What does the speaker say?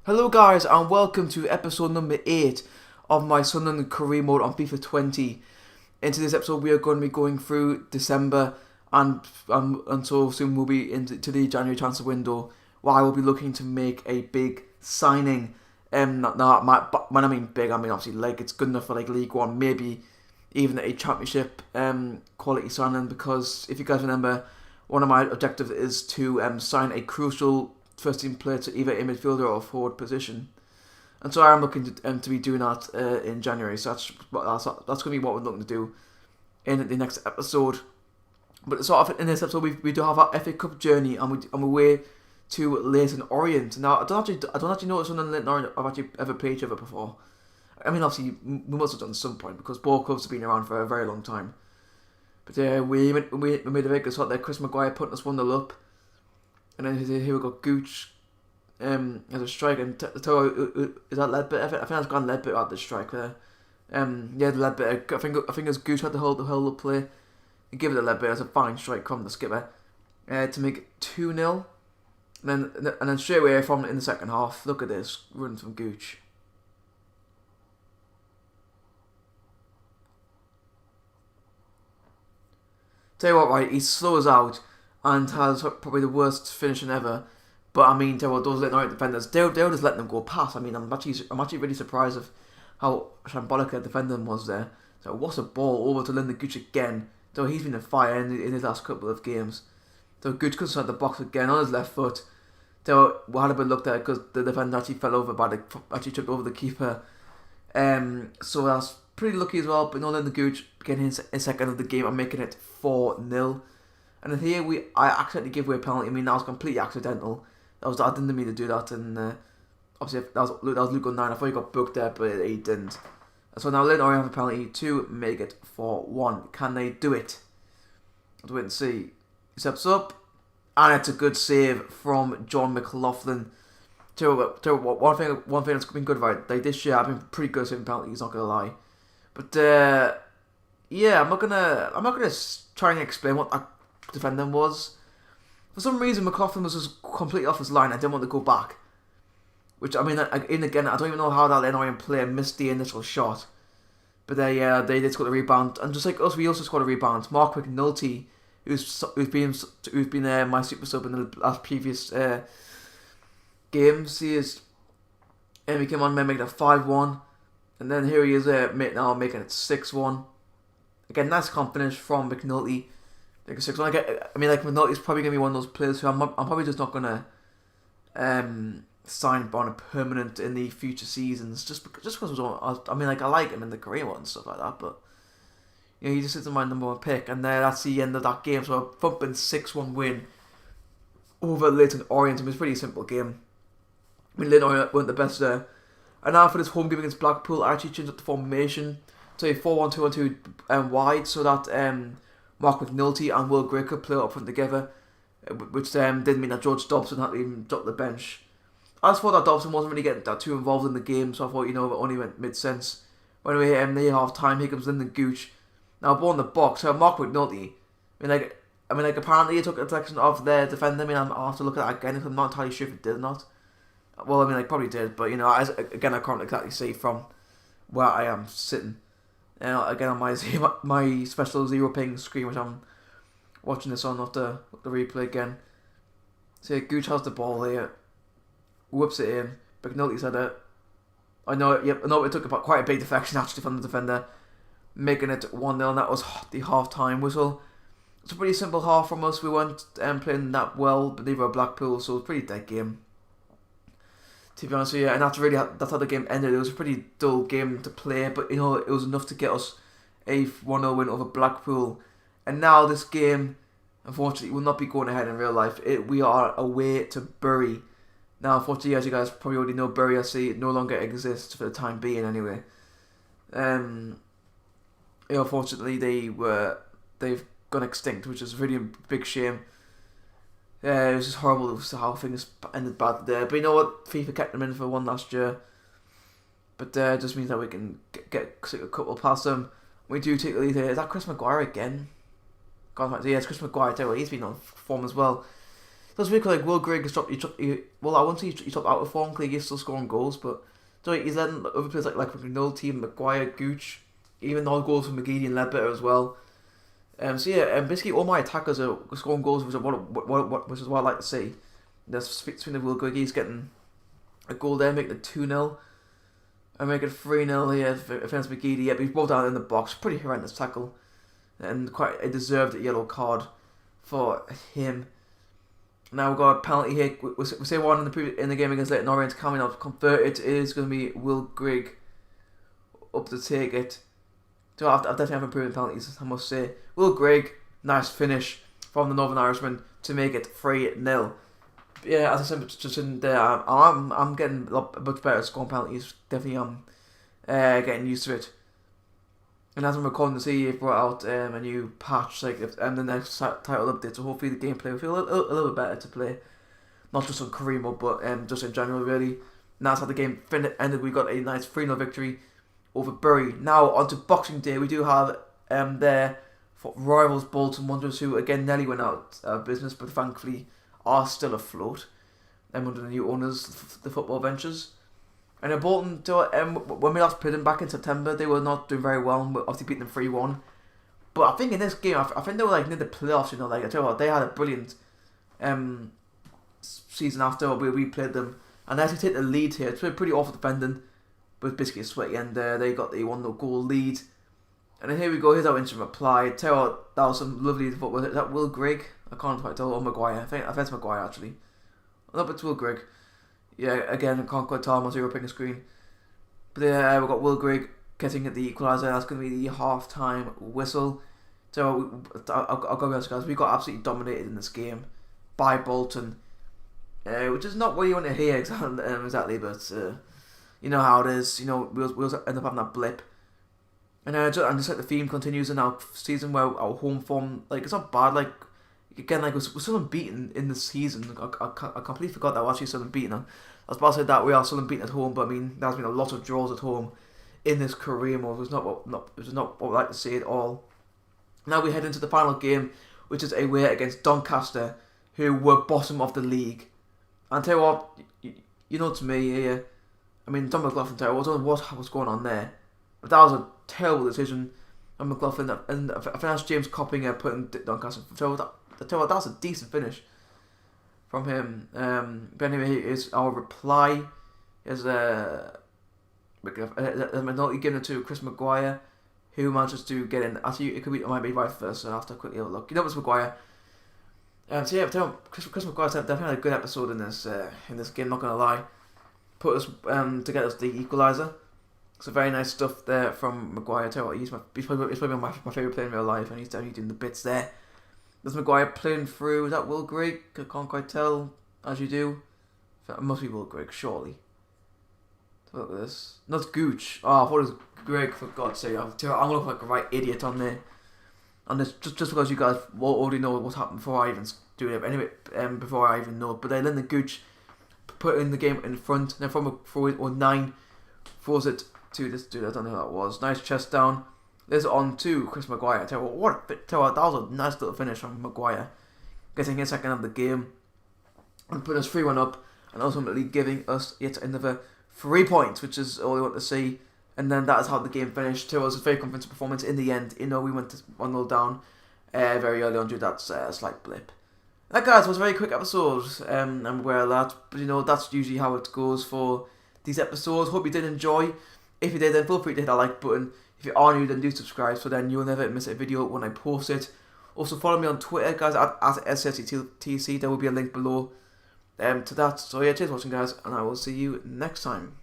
Hello guys and welcome to episode number 8 of my Sunderland career mode on FIFA 20. In today's episode we are going to be going through December and so soon we'll be into the January transfer window where I will be looking to make a big signing. When I mean big, I mean obviously like it's good enough for like League 1, maybe even a Championship quality signing, because if you guys remember, one of my objectives is to sign a crucial first team player to either a midfielder or a forward position, and so I'm looking to be doing that in January. So that's going to be what we're looking to do in the next episode. But sort of in this episode, we do have our FA Cup journey, and we're way to Leighton Orient. Now I don't actually know if Sunderland and Leighton Orient have actually ever played each other before. I mean, obviously we must have done at some point because both clubs have been around for a very long time. But we made a very good shot there. Chris Maguire putting us 1-0 up. And then here we got Gooch as a strike, and is that Ledbetter? I think that's gone Ledbetter at the strike there. The Ledbetter. I think it's Gooch had the whole play. And give it to Ledbetter as a fine strike from the skipper to make it 2-0. And then straight away from in the second half, look at this run from Gooch. Tell you what, right, he slows out and has probably the worst finishing ever. But I mean, those Leighton Orient defenders, they'll just let them go past. I mean, I'm actually really surprised of how shambolic a defender was there. So what's a ball over to Lyndon Gooch again? So he's been on fire in his last couple of games. So Gooch comes inside the box again on his left foot. So we had a bit looked at because the defender actually fell over actually tripped over the keeper. So that's pretty lucky as well. But no, Lyndon Gooch getting his second of the game and making it 4-0. And then here I accidentally give away a penalty. I mean, that was completely accidental. I didn't mean to do that, and obviously that was Luke on 9. I thought he got booked there, but he didn't. So now Leighton Orient have a penalty to make it 4-1. Can they do it? Let's wait and see. He steps up, and it's a good save from John McLaughlin. One thing that's been good about it, this year I've been pretty good at saving penalties, not gonna lie. But I'm not gonna try and explain what that defender was. For some reason, McLaughlin was just completely off his line. I didn't want to go back. Which, I mean, again, I don't even know how that Leighton Orient player missed the initial shot. But they did score the rebound. And just like us, we also scored a rebound. Mark McNulty, who's been my super sub in the last previous games, he came on, making it 5-1. And then here he is now making it 6-1. Again, nice confidence from McNulty. Like a 6-1. I mean, like McNulty's probably gonna be one of those players who I'm probably just not gonna sign on a permanent in the future seasons, just because I mean, like I like him in the career mode and stuff like that, but you know, he just isn't my number one pick. And that's the end of that game. So a thumping 6-1 win over Leighton Orient. It was a pretty simple game. I mean, Leighton Orient weren't the best there. And now for this home game against Blackpool, I actually changed up the formation to a 4-1-2-1-2 wide, so that Mark McNulty and Will Gray could play up front together, which didn't mean that George Dobson had to even drop the bench. I just thought that Dobson wasn't really getting that too involved in the game, so I thought, it only made sense. But anyway, near half time, here comes Lyndon Gooch. Now, ball in the box. So Mark McNulty. I mean, apparently he took a deflection of their defender. I mean, I'll have to look at that again. I'm not entirely sure if it did or not. Well, I mean, I probably did, but I can't exactly see from where I am sitting. Again, on my special 0 ping screen, which I'm watching this on, not the replay again. So Gooch has the ball here, whoops it in. McNulty's had it. I know it took quite a big deflection actually from the defender, making it 1-0. And that was the half-time whistle. It's a pretty simple half from us. We weren't playing that well, but neither were Blackpool, so it was a pretty dead game, to be honest with you. And that's how the game ended. It was a pretty dull game to play, but it was enough to get us a 1-0 win over Blackpool. And now this game, unfortunately, will not be going ahead in real life. We are away to Bury. Now, unfortunately, as you guys probably already know, Bury FC no longer exists for the time being anyway. Unfortunately, they've gone extinct, which is really a big shame. It was just horrible how things ended bad there. But you know what? FIFA kept them in for one last year. But it just means that we can get a couple past them. We do take the lead here. Is that Chris Maguire again? God, yeah, it's Chris Maguire too. He's been on form as well. That's really cool. Like Will Grigg has well, I won't say he's dropped out of form because he's still scoring goals, but so he's letting other players like McNulty, Maguire, Gooch, even all goals from McGeady and Ledbetter as well. So yeah, basically all my attackers are scoring goals, which is what I like to see. There's between the Will Grigg, he's getting a goal there, making it 2-0. I make it 3-0 here against McGeady. Yeah, but he's brought down in the box. Pretty horrendous tackle, and quite a deserved yellow card for him. Now we've got a penalty here. We say one in the game against Leighton Orient coming up converted. It is going to be Will Grigg up to take it. So I definitely have improved penalties, I must say. Will Grigg, nice finish from the Northern Irishman to make it 3-0. Yeah, as I said just in there, I'm getting much better at scoring penalties. Definitely getting used to it. And as I'm recording this, he brought out a new patch, and the next title update, so hopefully the gameplay will feel a little bit better to play. Not just on career mode, but just in general, really. And that's how the game ended. We got a nice 3-0 victory over Bury. Now, on to Boxing Day, we do have there for rivals Bolton Wanderers, who again nearly went out of business, but thankfully are still afloat under the new owners, the Football Ventures. And Bolton, when we last played them back in September, they were not doing very well. We obviously beat them 3-1. But I think in this game, I think they were like near the playoffs. I tell you what, they had a brilliant season after we played them, and they actually take the lead here. It's pretty awful defending, but basically a sweaty end there. They got the 1-0 goal lead, and then here we go. Here's our instant reply. Tell you what, that was some lovely football. Is that Will Grigg? I can't quite tell. Or Maguire. I think it's Maguire actually. No, but it's Will Grigg. Yeah, again, I can't quite tell. I'm on zero picking screen. But yeah, we've got Will Grigg getting at the equaliser. That's going to be the half-time whistle. So I'll go guys. We got absolutely dominated in this game by Bolton, which is not what you want to hear exactly, but you know how it is. We'll end up having that blip. And just like the theme continues in our season, where our home form, it's not bad. Again, we're still unbeaten in the season. I completely forgot that we're actually still unbeaten. I was about to say that we are still unbeaten at home, but I mean, there's been a lot of draws at home in this career mode. It was not what we like to see at all. Now we head into the final game, which is away against Doncaster, who were bottom of the league. And tell you what, to me, I mean, Don McLaughlin, I don't know what was going on there, but that was a terrible decision. And McLaughlin, and I think that's James Copping putting Doncaster. I tell you what, that's a decent finish from him. But anyway, here's our reply. Is McNulty giving it to Chris Maguire, who manages to get in. Actually, it might be right first, so I have to quickly have a look. It's Maguire. So yeah, Chris Maguire definitely had a good episode in this game. Not gonna lie, put us to get us the equaliser. So very nice stuff there from Maguire. I tell you what, he's probably my favourite player in real life, and he's definitely doing the bits there. There's Maguire playing through. Is that Will Grigg? I can't quite tell, as you do. It must be Will Grigg, surely. Look at this. Not Gooch. Oh, I thought it was Grigg, for God's sake. I'm going to look like a right idiot on there. And it's just because you guys already know what's happened before I even do it. Anyway, before I even know. But then Lyndon Gooch put in the game in front. And then from a throw or 9, throws it to this dude. I don't know who that was. Nice chest down. There's on to Chris Maguire. That was a nice little finish from Maguire, getting his second of the game and putting us 3-1 up, and ultimately giving us yet another 3 points, which is all we want to see. And then that is how the game finished. It was a very convincing performance in the end. We went 1-0 down very early on due to that slight blip. That, guys, was a very quick episode. I'm aware of that, but that's usually how it goes for these episodes. Hope you did enjoy. If you did, then feel free to hit that like button. If you are new, then do subscribe, so then you'll never miss a video when I post it. Also, follow me on Twitter, guys, at SSCTC. There will be a link below to that. So yeah, cheers for watching, guys, and I will see you next time.